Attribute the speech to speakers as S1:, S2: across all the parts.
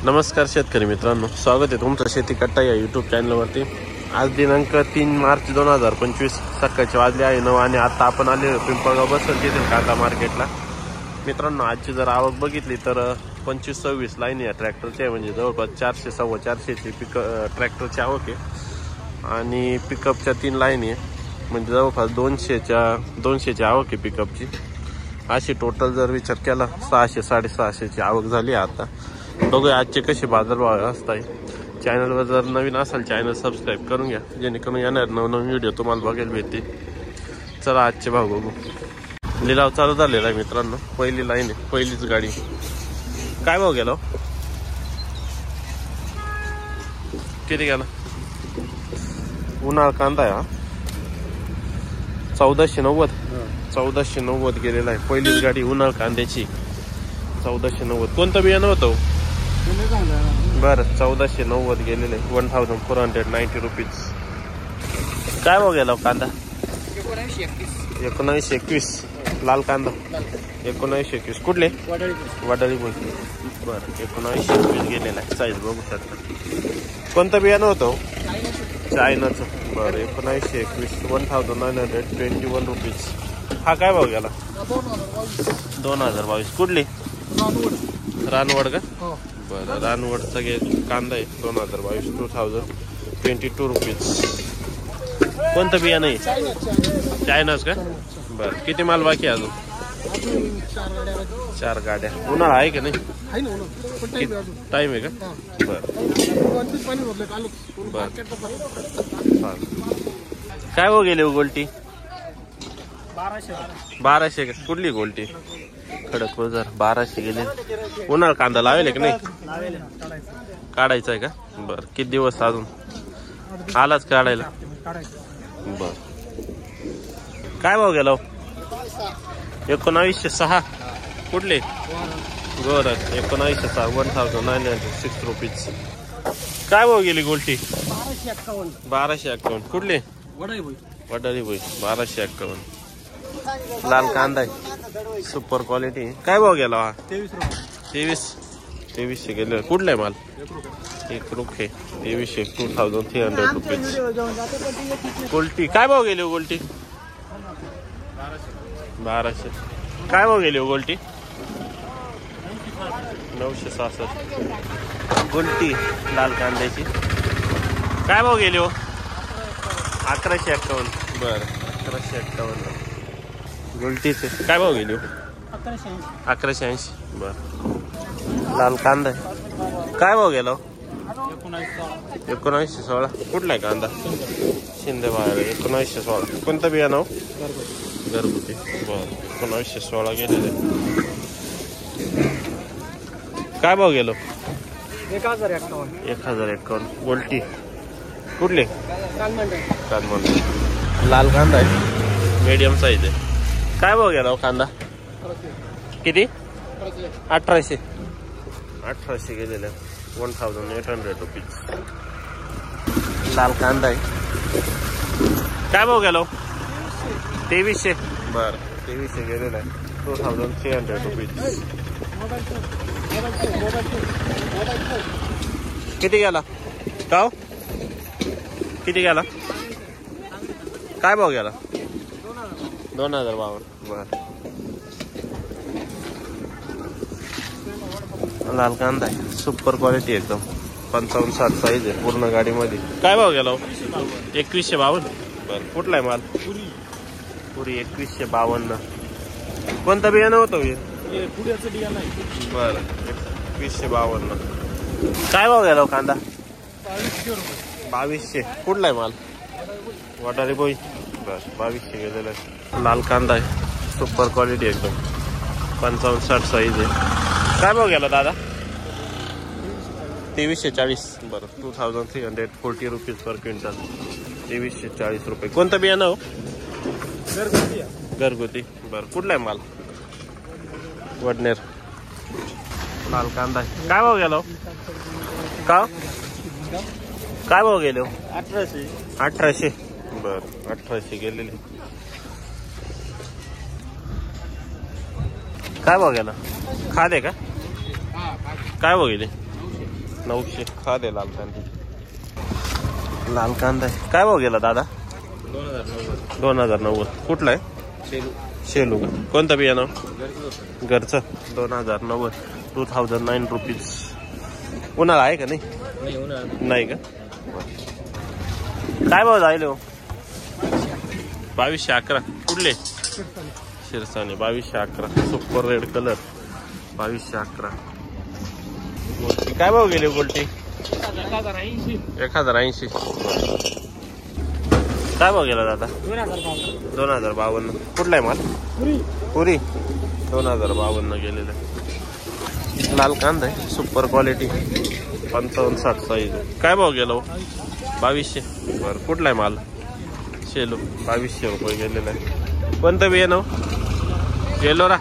S1: नमस्कार शेतकरी मित्रांनो, स्वागत आहे तुमचं शेती कट्टा या यूट्यूब चॅनलवरती। आज दिनांक 3 मार्च 2025 सकाळचे वाजले आहे 9 आणि आता आपण आले पिंपळगाव बसवंत येथील कांदा मार्केटला। मित्रांनो, आजची जर आवक बघितली तर 25-26 लाईन या ट्रॅक्टरची आहे, म्हणजे जवळपास 400-450 ची ट्रॅक्टरची आवक आहे आणि पिकअपच्या 3 लाईन आहे, म्हणजे जवळपास 200ची आवक आहे पिकअपची। अशी टोटल जर विचार केला 600-650 ची आवक झाली आता। बघूया आजचे कसे बाजारभाव असतात। चॅनलवर जर नवीन असाल चॅनल सबस्क्राईब करून घ्या, जेणेकरून येणार नवनवीन व्हिडिओ तुम्हाला बघायला भेटतील। चला आजचे भाव बघू। लिलाव चालू झालेला आहे मित्रांनो, पहिली लाईन आहे, पहिलीच गाडी। काय भाव गेला, किती गेला? उन्हाळा कांदा आहे हा, 1490 गेलेला आहे। पहिलीच गाडी उन्हाळा कांद्याची 1490। कोणतं बियाणं होतं? बरं, 1490 गेलेले, 1490 रुपीज। काय भाव गेला कांदा? 1921 लाल कांदा 1921। कुठले? वडाळी बोल। बरं, 1921 गेलेला आहे, साईज बघू शकता। कोणतं बियाणं होतं? चायनाचं। बरं, 1921 1921 रुपीज। हा काय भाव गेला? 2022। कुठली? रानवड का? बरं, रानवडचा कांदा आहे 2022 रुपीज। कोणतं बियाणं आहे? चायनाच का? बरं, किती माल बाकी अजून? 4 गाड्या। उन्हाळा आहे का नाही? टाइम आहे का? बरं बरं, काय भाव गेले गोल्टी? 1200 का? कुठली गोल्टी? खडक बाजार 1200 गेले। उन्हाळा कांदा लावेल की नाही? काढायचा आहे का? बरं, किती दिवस अजून? आलाच काढायला? बर, काय भाव गेला? 1906। कुठले? गोरख 1906 1906 रुपीज। काय भाव गेली गोल्टी? 1251। कुठले? वडाळी बोई 1251। लाल कांदा आहे, सुपर क्वालिटी। काय भाव गेला हा? 2300 गेले। कुठला आहे माल? एक रुपये 2300 2300 रुपीज। गोल्टी काय भाव गेली? गोल्टी 1200। काय भाव गेली गोल्टी? 966 गोल्टी लाल कांद्याची। काय भाव गेली हो? 1151। बरं, 1151 गोल्टीचे। काय भाव गेली हो? 1180। बर, लाल कांदा आहे। काय भाव गेला? 1916। कुठला आहे कांदा? शिंदे बाहेर 1916। कोणतं बियाणं? घरगुती। बर, 1916 गेलेले। काय भाव गेलो? 1051 गोल्टी। कुठले? कानमंडी। लाल कांदा आहे, मीडियम साईज आहे। काय भाव गेला कांदा? किती? 1800 गेलेले, 1800 रुपीज। लाल कांदा आहे। काय भाव गेलो? 2300। बरं, 2300 गेलेला आहे, 2300 रुपीज। किती गेला? का किती गेला? काय भाव गेला? 2052। बर, लाल कांदा आहे, सुपर क्वालिटी एकदम, 55-60 साईज आहे, पूर्ण गाडीमध्ये। काय भाव गेला? 2152। बर, कुठला आहे माल? पुरी 2152। कोणतं बियाणं होतं? बरं, 2152। काय भाव गेला कांदा? 2200। कुठला आहे माल? वडाळी बोई। बस, 2200 गेलेला आहे। लाल कांदा आहे, सुपर क्वालिटी एकदम, 55-60 साईज आहे। काय भाव गेला दादा? 2340। बरं, 2340 रुपीज पर क्विंटल, 2340 रुपये। कोणतं बियाणं हो? घरगुती। बरं, कुठला आहे माल? वडनेर। लाल कांदा आहे। काय भाव गेला? का काय भाव गेले? 1800। बरं, 1800 गेलेले। काय भाव गेला? खाद आहे का? काय भाव गेले? 900 साधे लाल कांदे. लाल कांदा आहे. काय भाव गेला दादा? 2090. कुठला आहे? शेलू. कोणतं बियाणं? घरचं. 2090. 2009 रुपीज. उन्हाळा आहे का नाही? नाही का? काय भाव जाईल हो? 2211. कुठले? शिरसाने. 2211. Super red colour. 2211. गोल्टी काय भाव गेले? गोल्टी 1080. काय भाव गेला दादा? 2052. कुठला आहे माल? पुरी. 2052 गेलेला. लाल कांदा आहे. Super quality. 55-60 साईज. काय भाव गेला? 2200. बरं. कुठला आहे माल? शेलू. 2200 रुपये गेलेला आहे. कोणतं बियाणं? येलोरा.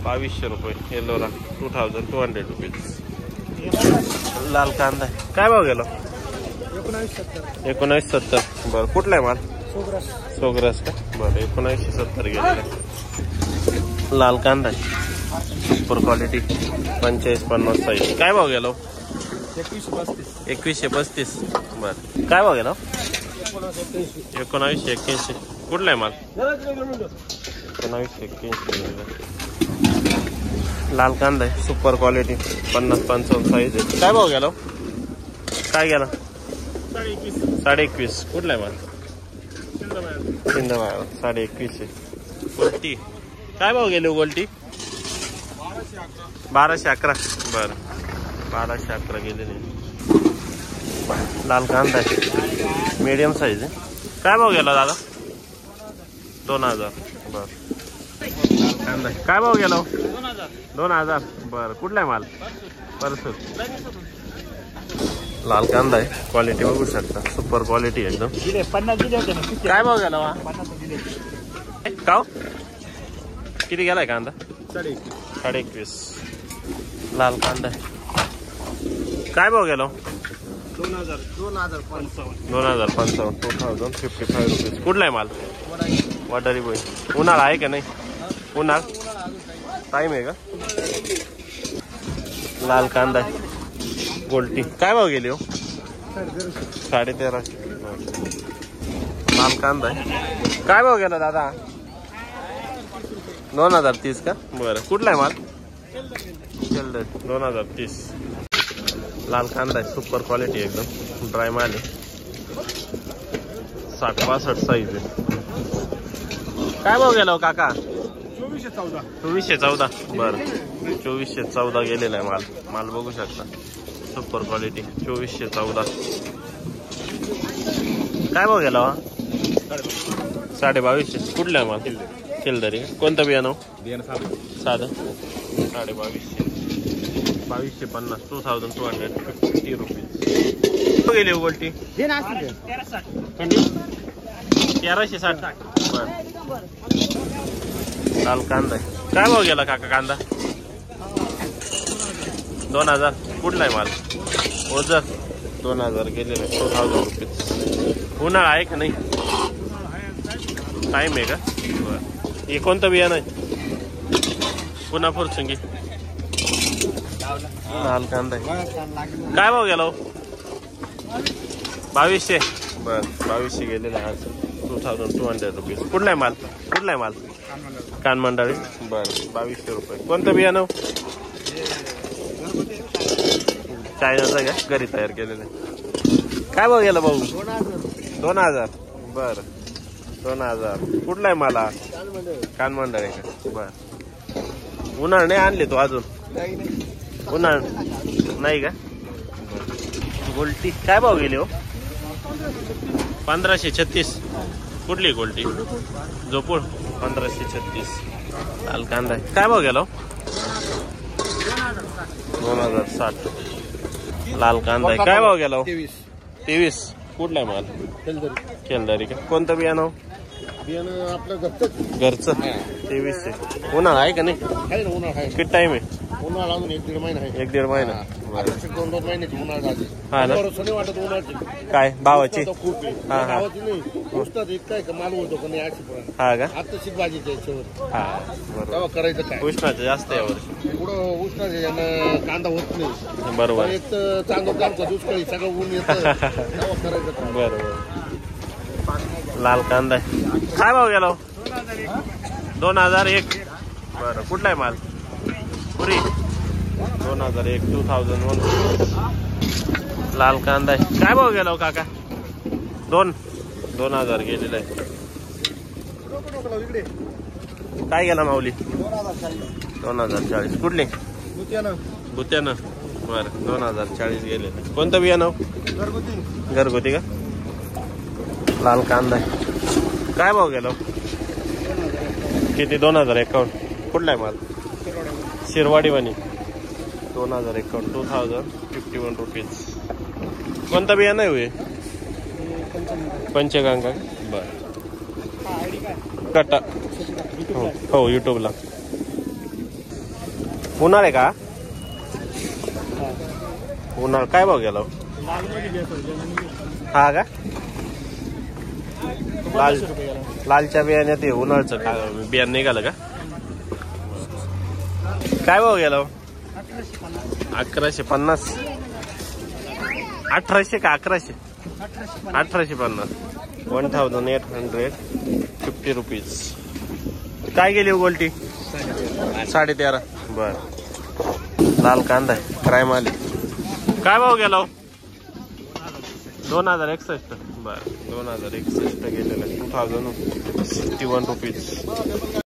S1: 2200 रुपये येलोरा. 2200 रुपीज. लाल कांदा आहे. काय भाव गेला? 1970. बरं. कुठला आहे माल? सोग्रास का? बरं. 1970 गेलेला आहे. लाल कांदा आहे. Super quality. 45-50 साईज. काय भाव गेला? 2135. बरं. काय भाव गेला? 1981. कुठला आहे माल? 1981. लाल कांदा आहे. Super quality. 50-55 साईज आहे. काय भाव गेला? काय गेला? 21.5. कुठला आहे माल? शिंदवाळ. 21.5. गोल्टी काय भाव गेले? गोल्टी 1211. बरं. 1211 गेलेले. लाल कांदा आहे. मीडियम साईज आहे. काय भाव गेला दादा? 2000. बरं. कांदा आहे. काय भाव गेला? 2000. बरं. कुठला आहे माल? परसूर. लाल कांदा आहे. क्वालिटी बघू शकता. सुपर क्वालिटी एकदम. काय भाव गेला? का किती गेलाय कांदा? 21.5. लाल कांदा आहे. काय भाव गेला? 2055. 2055 रुपीज. कुठला आहे माल? वाटारी बोई. उन्हाळा आहे का नाही? उन्हाळा टाइम आहे का? लाल कांदा आहे. गोल्टी काय भाव गेली हो? 1350. लाल कांदा आहे. काय भाव गेला दादा? 2030 का? बरं. कुठला आहे माल? 2030. लाल कांदा आहे. सुपर क्वालिटी एकदम. ड्राय माल आहे. 60-62 साईज आहे. काय भाव गेला हो काका? 2414. बरं. 2414 गेलेला आहे माल. माल बघू शकता. Super quality. 2414. काय भाव गेला? 2250. कुठला आहे माल? केलदरी. कोणतं बियाणं? साधं. 2250. 2250. 2250 रुपीज. गेली गोल्टी 1360. बरं. लाल कांदा आहे. काय भाव गेला काका कांदा? 2000. कुठला आहे माल? ओझर. 2000 गेलेला आहे. 2000 रुपीज. उन्हाळा आहे का नाही? टाइम आहे का? बरं. हे कोणतं बियाणं आहे? पुन्हा फुरसुंगी. लाल कांदा आहे. काय भाव गेला? 2200. बरं. 2200 गेलेला आहे आज. 2200 रुपीज. कुठला आहे माल? कुठला आहे माल? कानमंडळी. बरं. 2200 रुपये. कोणतं बियाणं? चायनाचं का? घरी तयार केलेलं. काय भाव गेला भाऊ? 2000. बरं. 2000. कुठला आहे मला? कानमंडळ आहे का? बरं. उन्हाळ नाही आणले तो अजून? उन्हाळ नाही का? गोल्टी काय भाव गेली हो? 1536. कुठली गोल्टी? जोपूळ. 1536. लाल कांदा आहे. काय भाव गेला? 2060. लाल कांदा आहे. काय भाव गेला? 23. कुठला आहे माल? केलदरी का? कोणतं बियाणं?
S2: बियाणं आपलं
S1: घरचं 2300. उन्हाळा आहे का नाही?
S2: आहे ना, उन्हाळा आहे.
S1: किती टाइम आहे?
S2: उन्हाळा अजून 1-1.5 महिना आहे.
S1: 1-1.5 महिना.
S2: आता 2-2 महिन्याची उन्हाळा झाली.
S1: हा ना.
S2: भरोसा नाही वाटत उन्हाळ्याची.
S1: काय भावाची?
S2: खूप आहे.
S1: हा.
S2: भावाची नाही, उष्णता इतका आहे का माल होतो का नाही अशी पण.
S1: हा का?
S2: आताची भाजीच्या याच्यावर
S1: हा बरोबर.
S2: तेव्हा करायचं काय?
S1: उष्णाचं जास्त आहे यावर्षी.
S2: पुढं उष्णता कांदा होत नाही.
S1: बरोबर.
S2: एक तर चांगलं काम का दुष्काळी सगळं ऊन येतं तेव्हा करायचं काय?
S1: बरोबर. लाल कांदा आहे. काय भाव गेला? 2001. बरं, कुठला आहे माल? पुरी 2001 2001. लाल कांदा आहे. काय भाव गेला काका? 2000 गेलेला आहे. काय गेला माऊली? 2040. कुठली? बुत्यानं. बरं, 2040 गेलेलं. कोणतं बियाणं? घरगुती का? लाल कांदा आहे. काय भाव गेला? किती? 2051. कुठला आहे माल? शिरवाडी वाणी 2051. 2051 रुपीज. कोणतं बियाणं आहे? पंचगंगा. बरं. कटा. हो युट्यूबला. उन्हाळ आहे का? उन्हाळ. काय भाव गेला? हा का? लालच्या बियाण्यात उन्हाळचं बियाणं निघालं का? काय भाव गेला? 1150. 1800 का 1100? 1850. 1850 रुपीज. काय गेली गोल्टी? 13.5. बर. लाल कांदा आहे. फ्राय माल. काय भाव गेला? 2061. बर, 2061 गेलेला. 2061 रुपीज.